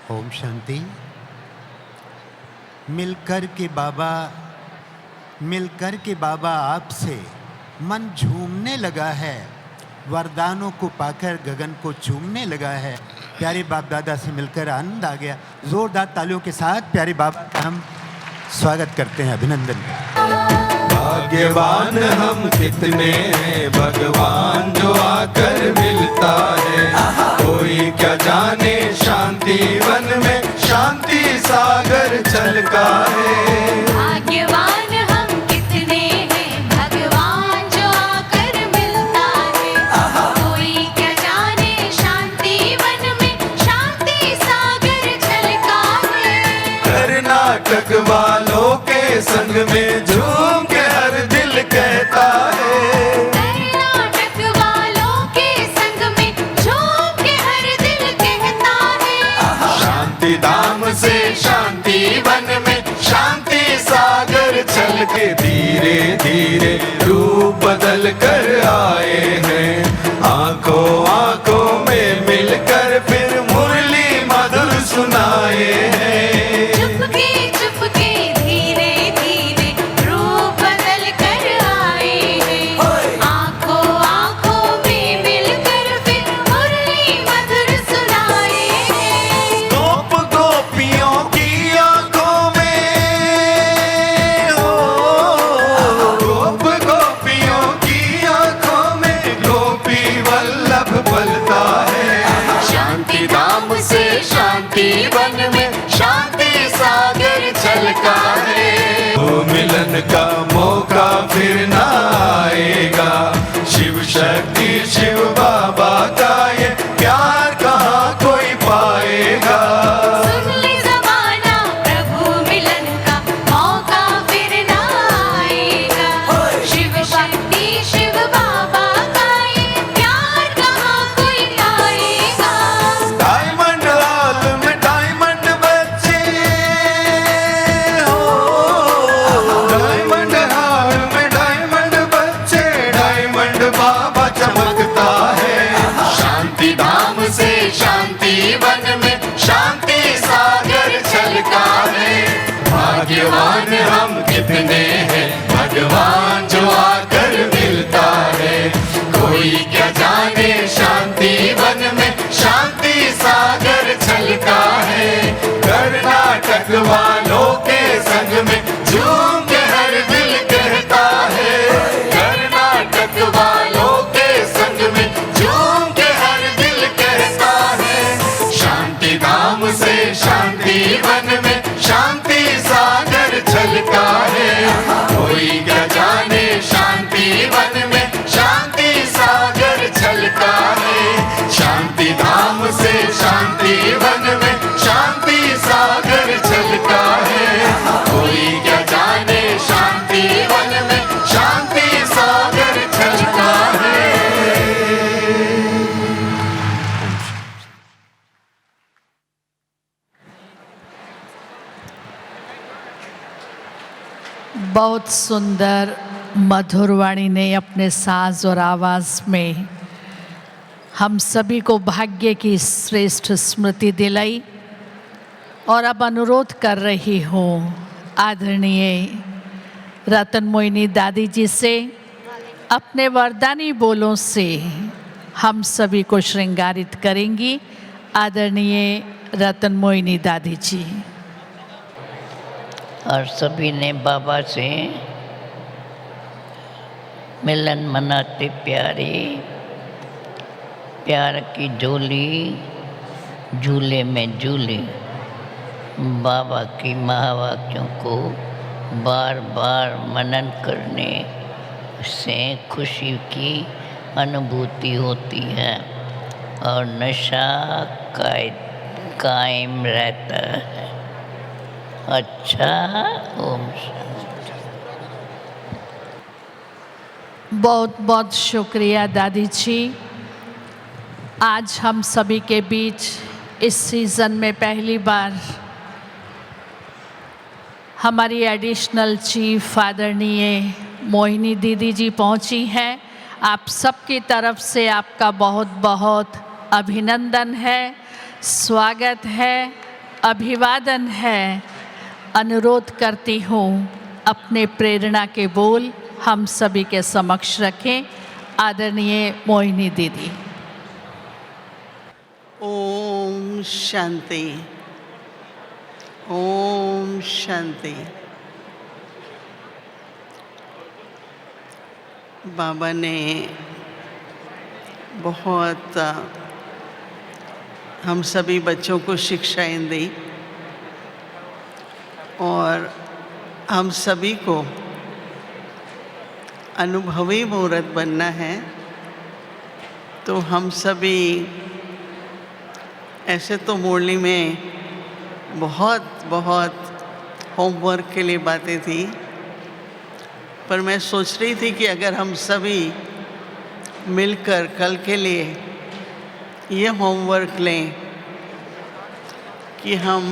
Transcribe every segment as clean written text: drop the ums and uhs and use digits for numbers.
ओम शांति। मिलकर के बाबा आपसे मन झूमने लगा है, वरदानों को पाकर गगन को चूमने लगा है। प्यारे बाप दादा से मिलकर आनंद आ गया। जोरदार तालियों के साथ प्यारे बाबा का हम स्वागत करते हैं, अभिनंदन। भाग्यवान हम कितने हैं, भगवान जो आकर मिलता है। कोई क्या जाने शांति वन में शांति सागर छलका है। भाग्यवान हम कितने हैं, भगवान जो आकर मिलता है। कोई क्या जाने शांति वन में शांति सागर छलका है। कर्नाटक वालों के संग में झूम के हर दिल कहता है। कर्नाटक वालों के संग में झूम के हर दिल कहता है। शांति धाम से शांति वन में शांति सागर छल के धीरे धीरे रूप बदल कर आए हैं। आंखों आंखों में मिलकर फिर मुरली मधुर सुनाए हैं। चुपके चुपके धीरे धीरे रूप बदल कर आए हैं। आंखों आंखों में मिलकर फिर मुरली मधुर सुनाए हैं। गोप गोपियों की आंखों में हो, गोप गोपियों की आंखों में गोपी वल्लभ पलता है। शांति धाम से शांति वन में शांति सागर छलका है। वो मिलन का मौका फिर ना आएगा। शिव शक्ति शिव बाबा का ये प्यार कहाँ कोई पाएगा। सुन ले ज़माना, प्रभु मिलन का मौका फिर ना आएगा। शिव शक्ति शिव बाबा का ये प्यार कहाँ कोई पाएगा। डायमंड हॉल में डायमंड बच्चे हो, डायमंड हॉल में डायमंड बच्चे, डायमंड बाबा चमकता है। शांति धाम से शांति वन में शांति सागर छलका है। भाग्यवान हम कितने हैं, भगवान जो आकर मिलता है। कोई क्या जाने शांति वन में शांति सागर छलका है। कर्नाटक वालों के संग में झूम के हर दिल कहता है। कर्नाटक वालों के संग में झूम के हर दिल कहता है। शांति धाम से शांति वन में शांति सागर छलका है। कोई क्या जाने शांति वन में शांति सागर छलका है। शांति धाम से शांति वन में शांति सागर छलका है। कोई क्या जाने शांति वन में शांति सागर छलका है। बहुत सुंदर मधुर वाणी ने अपने साज और आवाज़ में हम सभी को भाग्य की श्रेष्ठ स्मृति दिलाई। और अब अनुरोध कर रही हूँ आदरणीय रतन मोहिनी दादी जी से अपने वरदानी बोलों से हम सभी को श्रृंगारित करेंगी। आदरणीय रतन मोहिनी दादी जी। और सभी ने बाबा से मिलन मनाते प्यारे, प्यार की झोली झूले में झूले। बाबा की महावाक्यों को बार बार मनन करने से खुशी की अनुभूति होती है और नशा कायम रहता है। अच्छा, ओम शांति। बहुत बहुत शुक्रिया दादी जी। आज हम सभी के बीच इस सीज़न में पहली बार हमारी एडिशनल चीफ आदरणीय मोहिनी दीदी जी पहुंची हैं। आप सबकी तरफ से आपका बहुत बहुत अभिनंदन है, स्वागत है। अभिवादन है। अनुरोध करती हूँ अपने प्रेरणा के बोल हम सभी के समक्ष रखें। आदरणीय मोहिनी दीदी। ओम शांति, ओम शांति। बाबा ने बहुत हम सभी बच्चों को शिक्षाएं दी और हम सभी को अनुभवी मूर्त बनना है। तो हम सभी ऐसे तो मुरली में बहुत होमवर्क के लिए बातें थी, पर मैं सोच रही थी कि अगर हम सभी मिलकर कल के लिए ये होमवर्क लें कि हम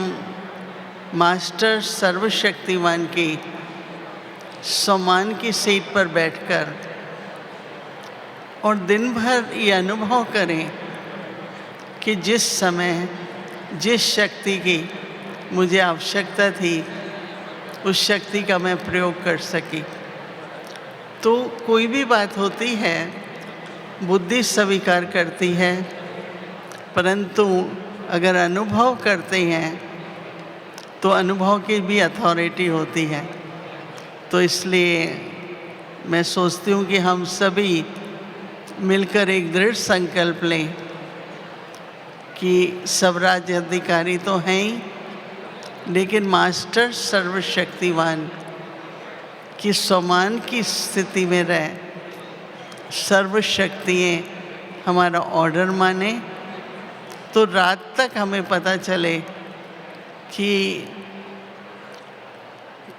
मास्टर सर्वशक्तिमान की सम्मान की सीट पर बैठकर और दिन भर ये अनुभव करें कि जिस समय जिस शक्ति की मुझे आवश्यकता थी उस शक्ति का मैं प्रयोग कर सकी। तो कोई भी बात होती है बुद्धि स्वीकार करती है, परंतु अगर अनुभव करते हैं तो अनुभव की भी अथॉरिटी होती है। तो इसलिए मैं सोचती हूँ कि हम सभी मिलकर एक दृढ़ संकल्प लें कि सब राज्य अधिकारी तो हैं ही, लेकिन मास्टर सर्वशक्तिवान की सम्मान की स्थिति में रहे, सर्वशक्तियाँ हमारा ऑर्डर माने, तो रात तक हमें पता चले कि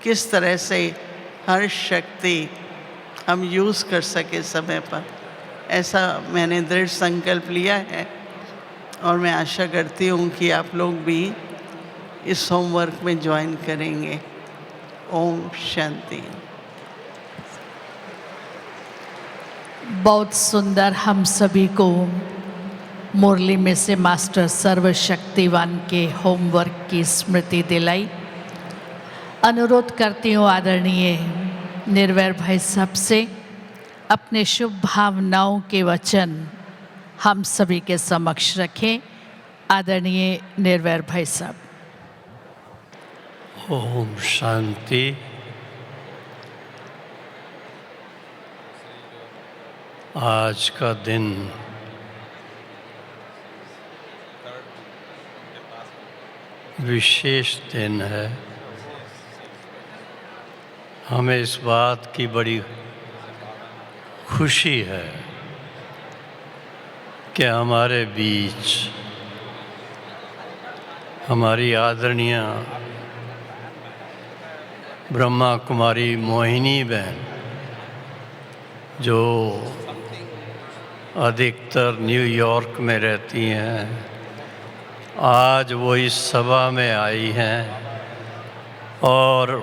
किस तरह से हर शक्ति हम यूज़ कर सके समय पर। ऐसा मैंने दृढ़ संकल्प लिया है और मैं आशा करती हूँ कि आप लोग भी इस होमवर्क में ज्वाइन करेंगे। ओम शांति। बहुत सुंदर। हम सभी को मुरली में से मास्टर सर्वशक्तिवान के होमवर्क की स्मृति दिलाई। अनुरोध करती हूँ आदरणीय निर्वैर भाई साहब से अपने शुभ भावनाओं के वचन हम सभी के समक्ष रखें। आदरणीय निर्वैर भाई साहब। ओम शांति। आज का दिन विशेष दिन है। हमें इस बात की बड़ी खुशी है कि हमारे बीच हमारी आदरणीय ब्रह्मा कुमारी मोहिनी बहन, जो अधिकतर न्यूयॉर्क में रहती हैं, आज वो इस सभा में आई हैं और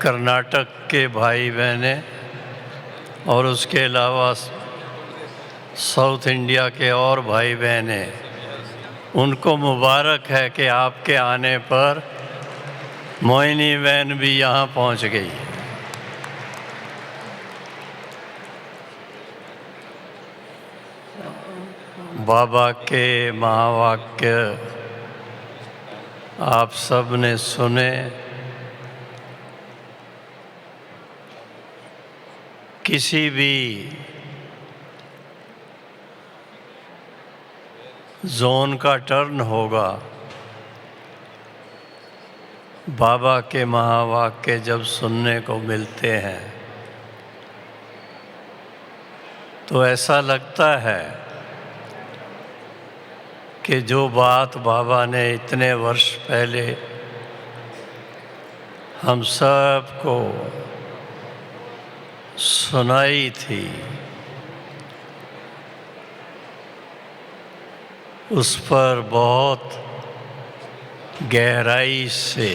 कर्नाटक के भाई बहने और उसके अलावा साउथ इंडिया के और भाई बहने, उनको मुबारक है कि आपके आने पर मोहिनी बहन भी यहाँ पहुँच गई। बाबा के महावाक्य आप सब ने सुने। किसी भी जोन का टर्न होगा, बाबा के महावाक्य जब सुनने को मिलते हैं तो ऐसा लगता है कि जो बात बाबा ने इतने वर्ष पहले हम सब को सुनाई थी, उस पर बहुत गहराई से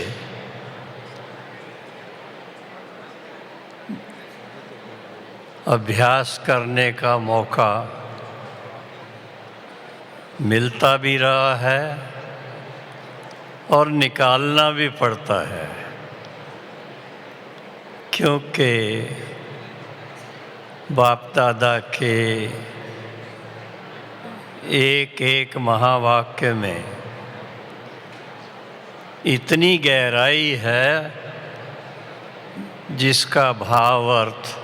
अभ्यास करने का मौका मिलता भी रहा है और निकालना भी पड़ता है, क्योंकि बाप दादा के एक एक महावाक्य में इतनी गहराई है जिसका भाव अर्थ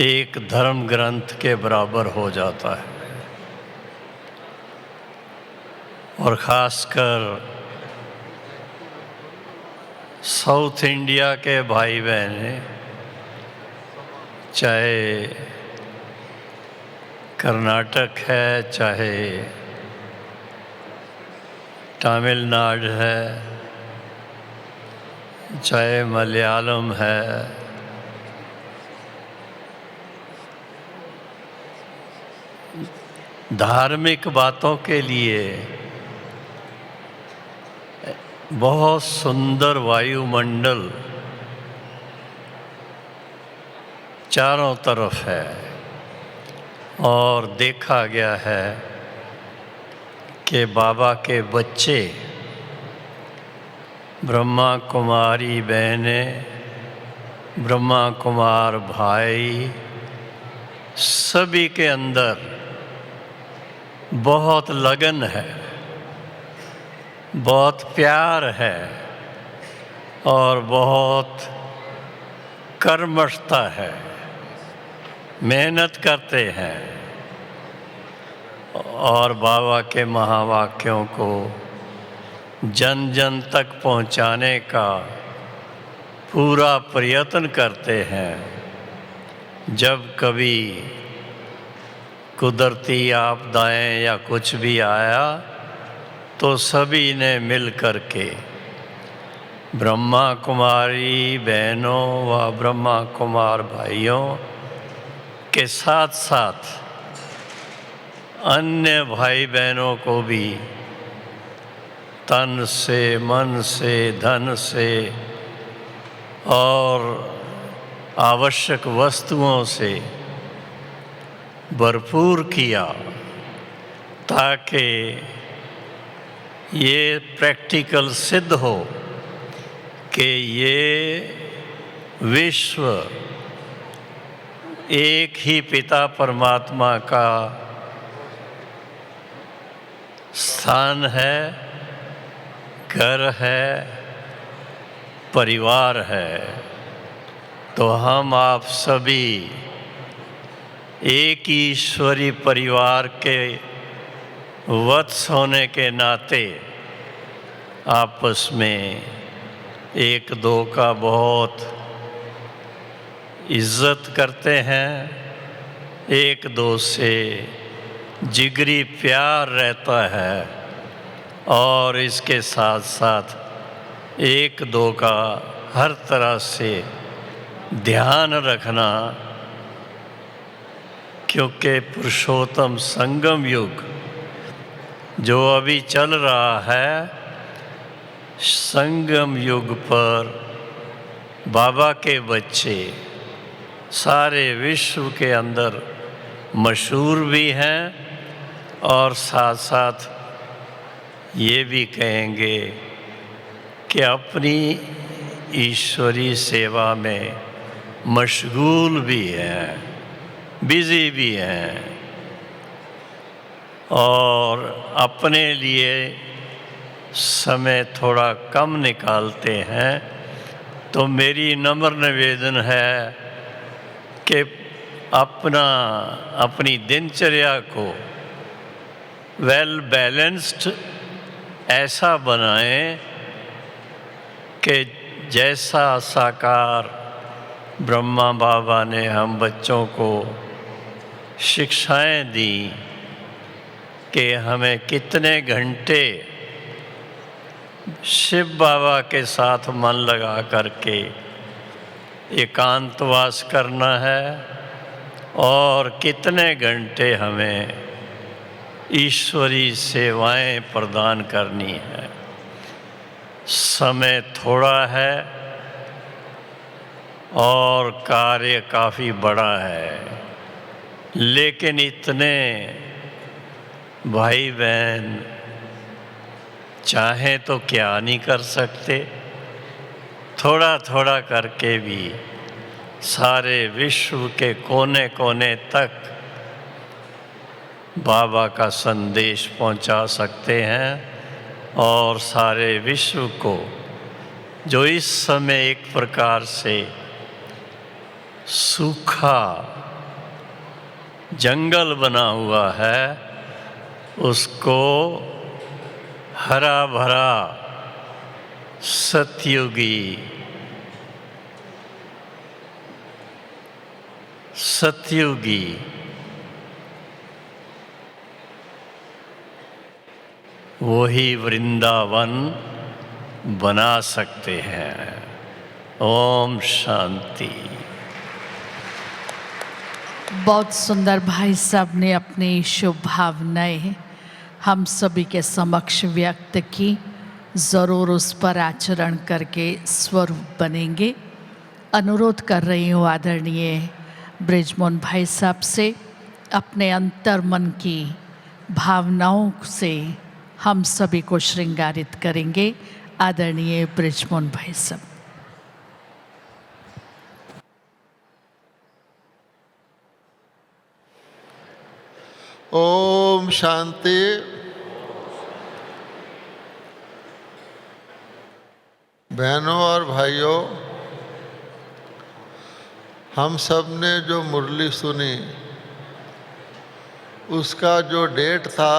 एक धर्म ग्रंथ के बराबर हो जाता है। और ख़ासकर साउथ इंडिया के भाई बहन, चाहे कर्नाटक है, चाहे तमिलनाडु है, चाहे मलयालम है, धार्मिक बातों के लिए बहुत सुंदर वायुमंडल चारों तरफ है। और देखा गया है कि बाबा के बच्चे, ब्रह्मा कुमारी बहनें, ब्रह्मा कुमार भाई, सभी के अंदर बहुत लगन है, बहुत प्यार है और बहुत कर्मठता है, मेहनत करते हैं और बाबा के महावाक्यों को जन जन तक पहुंचाने का पूरा प्रयत्न करते हैं। जब कभी कुदरती आपदाएं या कुछ भी आया तो सभी ने मिल कर के, ब्रह्मा कुमारी बहनों व ब्रह्मा कुमार भाइयों के साथ साथ अन्य भाई बहनों को भी तन से, मन से, धन से और आवश्यक वस्तुओं से भरपूर किया, ताकि ये प्रैक्टिकल सिद्ध हो कि ये विश्व एक ही पिता परमात्मा का स्थान है, घर है, परिवार है। तो हम आप सभी एक ईश्वरी परिवार के वत्स होने के नाते आपस में एक दो का बहुत इज्जत करते हैं, एक दो से जिगरी प्यार रहता है और इसके साथ साथ एक दो का हर तरह से ध्यान रखना, क्योंकि पुरुषोत्तम संगम युग जो अभी चल रहा है, संगम युग पर बाबा के बच्चे सारे विश्व के अंदर मशहूर भी हैं और साथ साथ ये भी कहेंगे कि अपनी ईश्वरी सेवा में मशगूल भी हैं, बिज़ी भी हैं और अपने लिए समय थोड़ा कम निकालते हैं। तो मेरी नम्र निवेदन है कि अपनी दिनचर्या को वेल बैलेंस्ड ऐसा बनाएं कि जैसा साकार ब्रह्मा बाबा ने हम बच्चों को शिक्षाएं दी कि हमें कितने घंटे शिव बाबा के साथ मन लगा करके एकांतवास करना है और कितने घंटे हमें ईश्वरी सेवाएं प्रदान करनी है। समय थोड़ा है और कार्य काफ़ी बड़ा है, लेकिन इतने भाई बहन चाहें तो क्या नहीं कर सकते। थोड़ा थोड़ा करके भी सारे विश्व के कोने कोने तक बाबा का संदेश पहुंचा सकते हैं और सारे विश्व को, जो इस समय एक प्रकार से सूखा जंगल बना हुआ है, उसको हरा भरा सतयुगी वही वृंदावन बना सकते हैं। ओम शांति। बहुत सुंदर भाई साहब ने अपनी शुभ भावनाएं हम सभी के समक्ष व्यक्त की। ज़रूर उस पर आचरण करके स्वरूप बनेंगे। अनुरोध कर रही हूँ आदरणीय बृजमोहन भाई साहब से, अपने अंतर मन की भावनाओं से हम सभी को श्रृंगारित करेंगे। आदरणीय बृजमोहन भाई साहब। ओम शांति। बहनों और भाइयों, हम सब ने जो मुरली सुनी उसका जो डेट था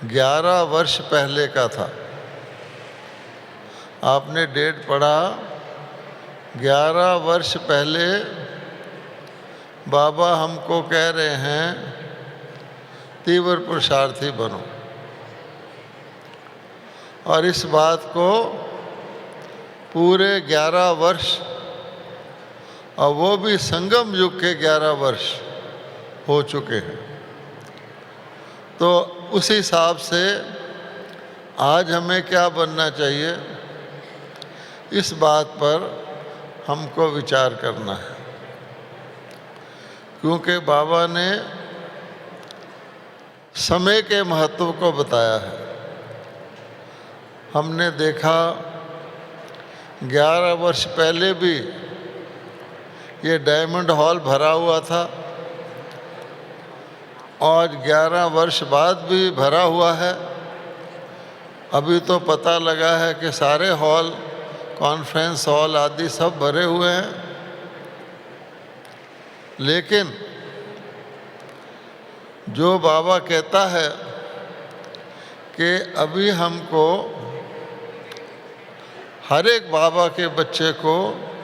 11 वर्ष पहले का था। आपने डेट पढ़ा, 11 वर्ष पहले बाबा हमको कह रहे हैं तीव्र पुरुषार्थी बनो। और इस बात को पूरे 11 वर्ष, और वो भी संगम युग के 11 वर्ष हो चुके हैं। तो उस हिसाब से आज हमें क्या बनना चाहिए, इस बात पर हमको विचार करना है। क्योंकि बाबा ने समय के महत्व को बताया है। हमने देखा 11 वर्ष पहले भी ये डायमंड हॉल भरा हुआ था और 11 वर्ष बाद भी भरा हुआ है। अभी तो पता लगा है कि सारे हॉल, कॉन्फ्रेंस हॉल आदि सब भरे हुए हैं। लेकिन जो बाबा कहता है कि अभी हमको हर एक बाबा के बच्चे को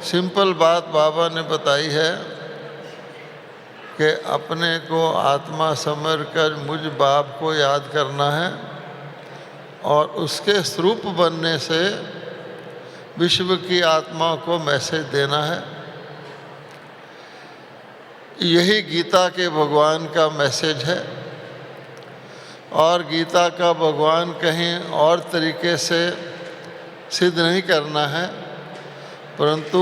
सिंपल बात बाबा ने बताई है कि अपने को आत्मा समझ कर मुझ बाप को याद करना है और उसके स्वरूप बनने से विश्व की आत्मा को मैसेज देना है। यही गीता के भगवान का मैसेज है। और गीता का भगवान कहीं और तरीके से सिद्ध नहीं करना है, परंतु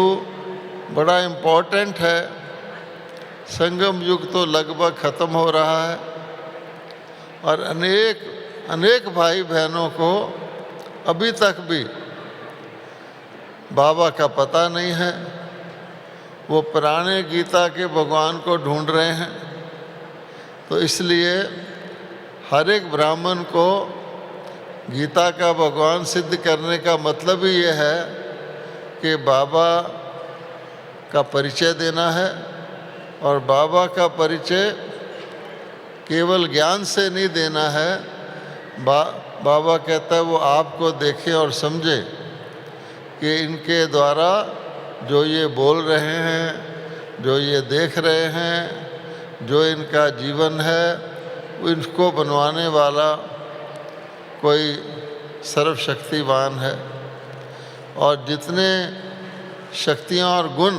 बड़ा इम्पोर्टेंट है। संगम युग तो लगभग ख़त्म हो रहा है और अनेक भाई बहनों को अभी तक भी बाबा का पता नहीं है। वो पुराने गीता के भगवान को ढूंढ रहे हैं। तो इसलिए हर एक ब्राह्मण को गीता का भगवान सिद्ध करने का मतलब ही ये है कि बाबा का परिचय देना है। और बाबा का परिचय केवल ज्ञान से नहीं देना है। बाबा कहता है वो आपको देखें और समझे कि इनके द्वारा जो ये बोल रहे हैं, जो ये देख रहे हैं, जो इनका जीवन है, इनको बनवाने वाला कोई सर्वशक्तिवान है। और जितने शक्तियाँ और गुण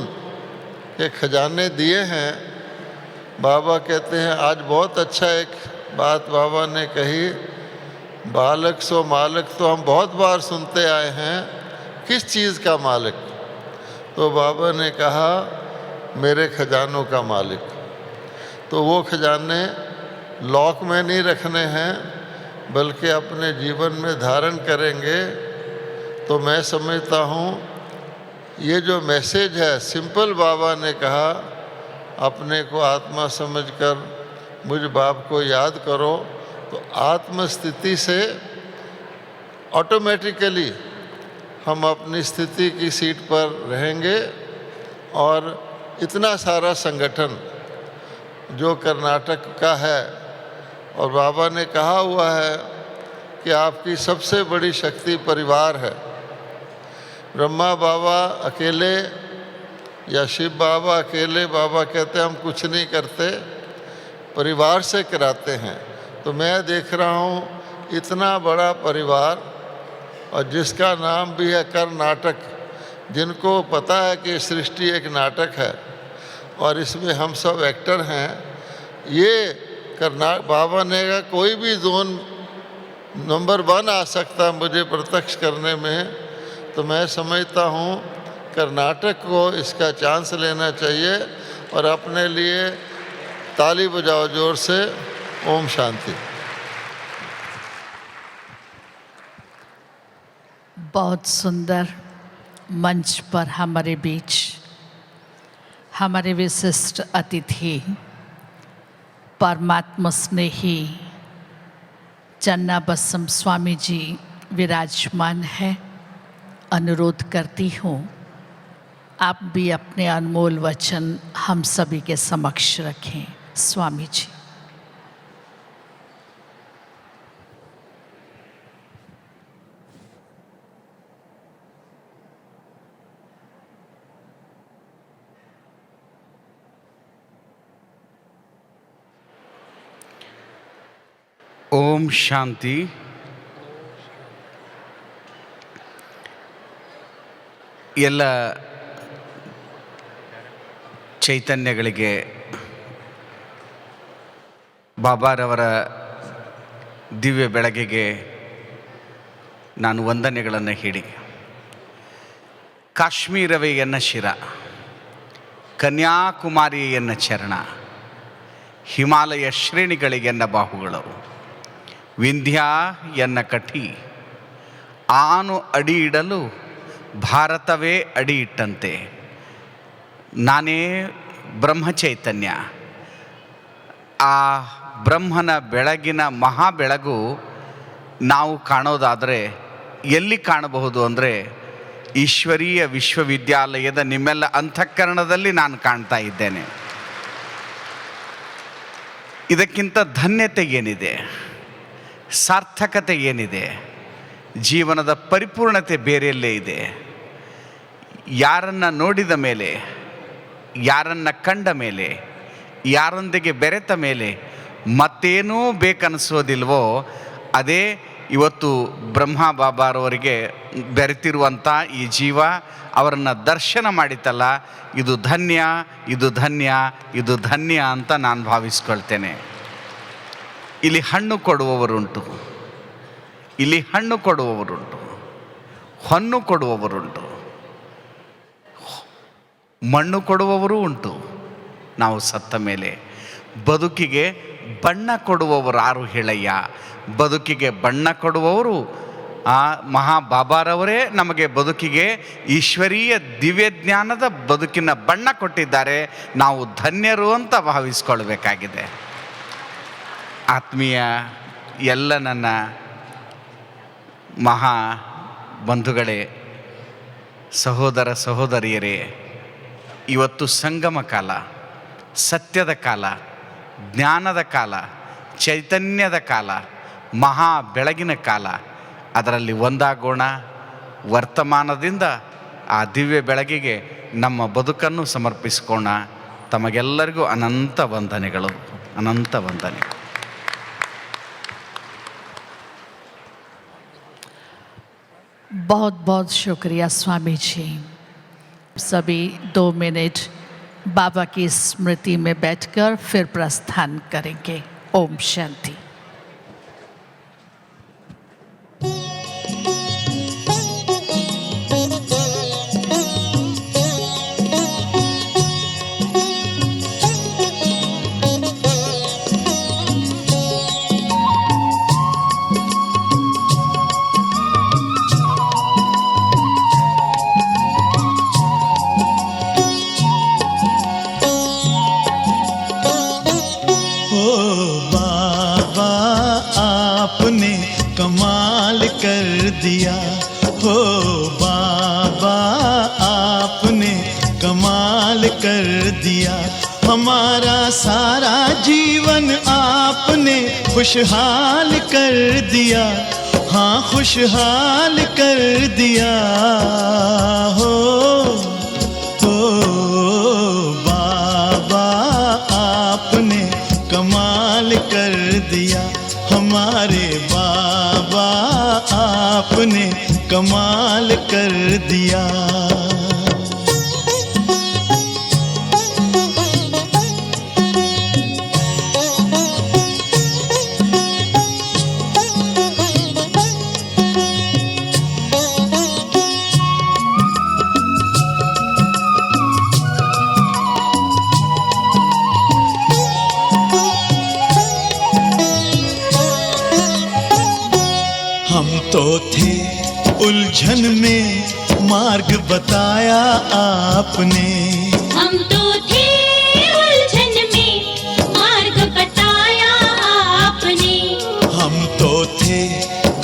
के खजाने दिए हैं, बाबा कहते हैं, आज बहुत अच्छा एक बात बाबा ने कही, बालक सो मालिक तो हम बहुत बार सुनते आए हैं, किस चीज़ का मालिक? तो बाबा ने कहा मेरे खजानों का मालिक। तो वो खजाने लॉक में नहीं रखने हैं, बल्कि अपने जीवन में धारण करेंगे तो मैं समझता हूँ ये जो मैसेज है, सिंपल बाबा ने कहा अपने को आत्मा समझकर मुझ बाप को याद करो, तो आत्म स्थिति से ऑटोमेटिकली हम अपनी स्थिति की सीट पर रहेंगे। और इतना सारा संगठन जो कर्नाटक का है, और बाबा ने कहा हुआ है कि आपकी सबसे बड़ी शक्ति परिवार है। ब्रह्मा बाबा अकेले या शिव बाबा अकेले, बाबा कहते हैं हम कुछ नहीं करते, परिवार से कराते हैं। तो मैं देख रहा हूँ इतना बड़ा परिवार, और जिसका नाम भी है कर्नाटक, जिनको पता है कि सृष्टि एक नाटक है और इसमें हम सब एक्टर हैं। ये बाबा ने कहा कोई भी जोन नंबर 1 आ सकता है मुझे प्रत्यक्ष करने में। तो मैं समझता हूँ कर्नाटक को इसका चांस लेना चाहिए, और अपने लिए ताली बजाओ जोर से। ओम शांति। बहुत सुंदर। मंच पर हमारे बीच हमारे विशिष्ट अतिथि परमात्मा स्नेही चन्नाबसम स्वामी जी विराजमान है। अनुरोध करती हूँ आप भी अपने अनमोल वचन हम सभी के समक्ष रखें। स्वामी जी। ಓಂ ಶಾಂತಿ. ಎಲ್ಲ ಚೈತನ್ಯಗಳಿಗೆ ಬಾಬಾರವರ ದಿವ್ಯ ಬೆಳಗಿಗೆ ನಾನು ವಂದನೆಗಳನ್ನು ಹೇಳಿ, ಕಾಶ್ಮೀರವೇ ಎನ್ನ ಶಿರ, ಕನ್ಯಾಕುಮಾರಿ ಎನ್ನ ಚರಣ, ಹಿಮಾಲಯ ಶ್ರೇಣಿಗಳಿಗೆನ್ನ ಬಾಹುಗಳು, ವಿಂಧ್ಯ ಎನ್ನ ಕಠಿ, ಆನು ಅಡಿ ಇಡಲು ಭಾರತವೇ ಅಡಿ ಇಟ್ಟಂತೆ. ನಾನೇ ಬ್ರಹ್ಮಚೈತನ್ಯ. ಆ ಬ್ರಹ್ಮನ ಬೆಳಗಿನ ಮಹಾ ಬೆಳಗು ನಾವು ಕಾಣೋದಾದರೆ ಎಲ್ಲಿ ಕಾಣಬಹುದು ಅಂದರೆ ಈಶ್ವರೀಯ ವಿಶ್ವವಿದ್ಯಾಲಯದ ನಿಮ್ಮೆಲ್ಲ ಅಂತಃಕರಣದಲ್ಲಿ ನಾನು ಕಾಣ್ತಾ ಇದ್ದೇನೆ. ಇದಕ್ಕಿಂತ ಧನ್ಯತೆ ಏನಿದೆ, ಸಾರ್ಥಕತೆ ಏನಿದೆ, ಜೀವನದ ಪರಿಪೂರ್ಣತೆ ಬೇರೆಯಲ್ಲೇ ಇದೆ. ಯಾರನ್ನು ನೋಡಿದ ಮೇಲೆ, ಯಾರನ್ನು ಕಂಡ ಮೇಲೆ, ಯಾರೊಂದಿಗೆ ಬೆರೆತ ಮೇಲೆ ಮತ್ತೇನೂ ಬೇಕನ್ನಿಸೋದಿಲ್ವೋ ಅದೇ ಇವತ್ತು ಬ್ರಹ್ಮ ಬಾಬಾರವರಿಗೆ ಬೆರೆತಿರುವಂಥ ಈ ಜೀವ. ಅವರನ್ನು ದರ್ಶನ ಮಾಡಿತಲ್ಲ, ಇದು ಧನ್ಯ, ಇದು ಧನ್ಯ, ಇದು ಧನ್ಯ ಅಂತ ನಾನು ಭಾವಿಸ್ಕೊಳ್ತೇನೆ. ಇಲ್ಲಿ ಹಣ್ಣು ಕೊಡುವವರುಂಟು, ಇಲ್ಲಿ ಹಣ್ಣು ಕೊಡುವವರುಂಟು, ಹೊನ್ನು ಕೊಡುವವರುಂಟು, ಮಣ್ಣು ಕೊಡುವವರೂ ಉಂಟು. ನಾವು ಸತ್ತ ಮೇಲೆ ಬದುಕಿಗೆ ಬಣ್ಣ ಕೊಡುವವರು ಯಾರು ಹೇಳಯ್ಯ? ಬದುಕಿಗೆ ಬಣ್ಣ ಕೊಡುವವರು ಆ ಮಹಾಬಾಬಾರವರೇ ನಮಗೆ ಬದುಕಿಗೆ ಈಶ್ವರೀಯ ದಿವ್ಯಜ್ಞಾನದ ಬದುಕಿನ ಬಣ್ಣ ಕೊಟ್ಟಿದ್ದಾರೆ. ನಾವು ಧನ್ಯರು ಅಂತ ಭಾವಿಸ್ಕೊಳ್ಬೇಕಾಗಿದೆ. ಆತ್ಮೀಯ ಎಲ್ಲ ನನ್ನ ಮಹಾ ಬಂಧುಗಳೇ, ಸಹೋದರ ಸಹೋದರಿಯರೇ, ಇವತ್ತು ಸಂಗಮ ಕಾಲ, ಸತ್ಯದ ಕಾಲ, ಜ್ಞಾನದ ಕಾಲ, ಚೈತನ್ಯದ ಕಾಲ, ಮಹಾ ಬೆಳಗಿನ ಕಾಲ. ಅದರಲ್ಲಿ ಒಂದಾಗೋಣ. ವರ್ತಮಾನದಿಂದ ಆ ದಿವ್ಯ ಬೆಳಗಿಗೆ ನಮ್ಮ ಬದುಕನ್ನು ಸಮರ್ಪಿಸಿಕೋಣ. ತಮಗೆಲ್ಲರಿಗೂ ಅನಂತ ವಂದನೆಗಳು, ಅನಂತ ವಂದನೆ. बहुत बहुत शुक्रिया स्वामी जी। सभी 2 मिनट बाबा की स्मृति में बैठकर फिर प्रस्थान करेंगे। ओम शांति। कमाल कर दिया। हो बाबा आपने कमाल कर दिया। हमारा सारा जीवन आपने खुशहाल कर दिया। हाँ खुशहाल कर दिया। हो बाबा आपने कमाल कर दिया। हमारे बाबा आपने कमाल कर दिया। हम तो थे उलझन में मार्ग बताया आपने। हम तो थे उलझन में मार्ग बताया आपने। हम तो थे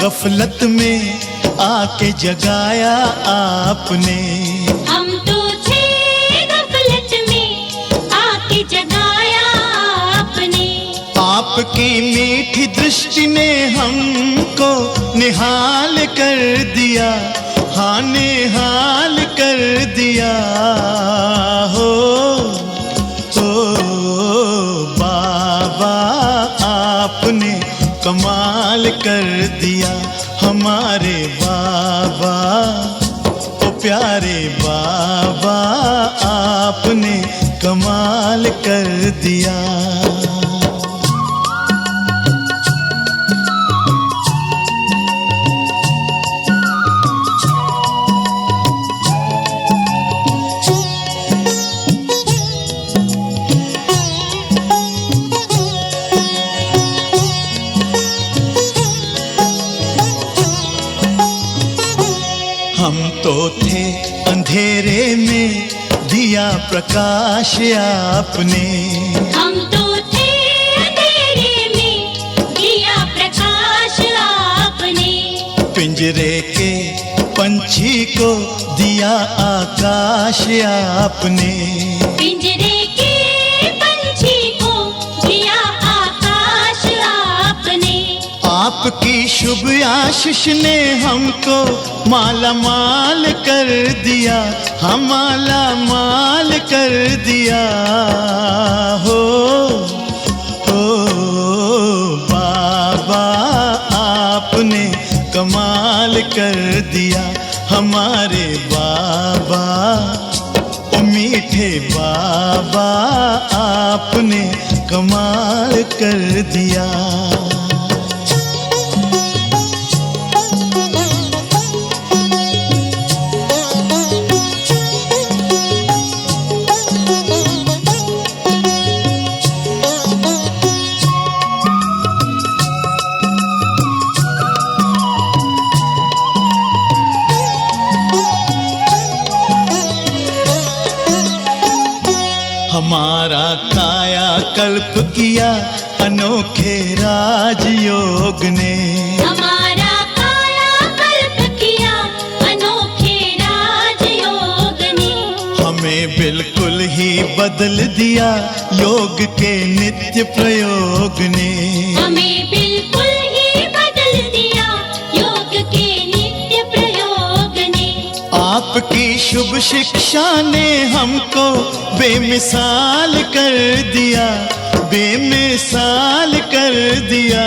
गफलत में आके जगाया आपने। हम तो थे गफलत में आके जगाया आपने। आपकी मीठी दृष्टि ने हमको निहाल कर दिया। हाँ निहाल कर दिया। हो बाबा आपने कमाल कर दिया। हमारे बाबा ओ प्यारे बाबा आपने कमाल कर दिया। हम तो थे अंधेरे में दिया प्रकाश आपने। हम तो थे अंधेरे में दिया प्रकाश आपने। पिंजरे के पंछी को दिया आकाश आपने। पिंजरे के पंछी को दिया आकाश आपने। आपकी शुभ आशीष ने हमको माला माल कर दिया। हम माला माल कर दिया। हो बाबा आपने कमाल कर दिया। हमारे बाबा ओ मीठे बाबा आपने कमाल कर दिया। हमारा काया कल्प किया अनोखे राजयोग ने। हमारा काया कल्प किया अनोखे राजयोग ने। हमें बिल्कुल ही बदल दिया योग के नित्य प्रयोग ने। हमें बिल्कुल ही बदल दिया योग के नित्य प्रयोग ने। आपकी शुभ शिक्षा ने हमको बेमिसाल कर दिया। बेमिसाल कर दिया।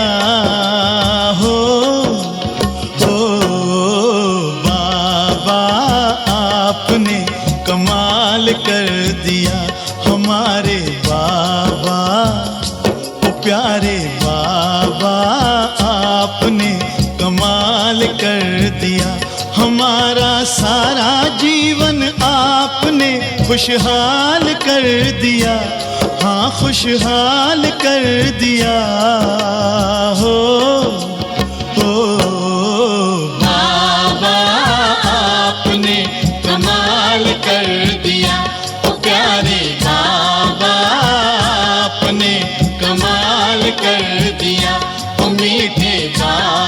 हो बाबा आपने कमाल कर दिया। हमारे बाबा ओ प्यारे बाबा आपने कमाल कर दिया। हमारा सारा जीवन आपने खुशहाल कर दिया। हाँ खुशहाल कर दिया। हो बाबा आपने कमाल कर दिया। ओ प्यारे बाबा आपने कमाल कर दिया। ओ मीठे बाबा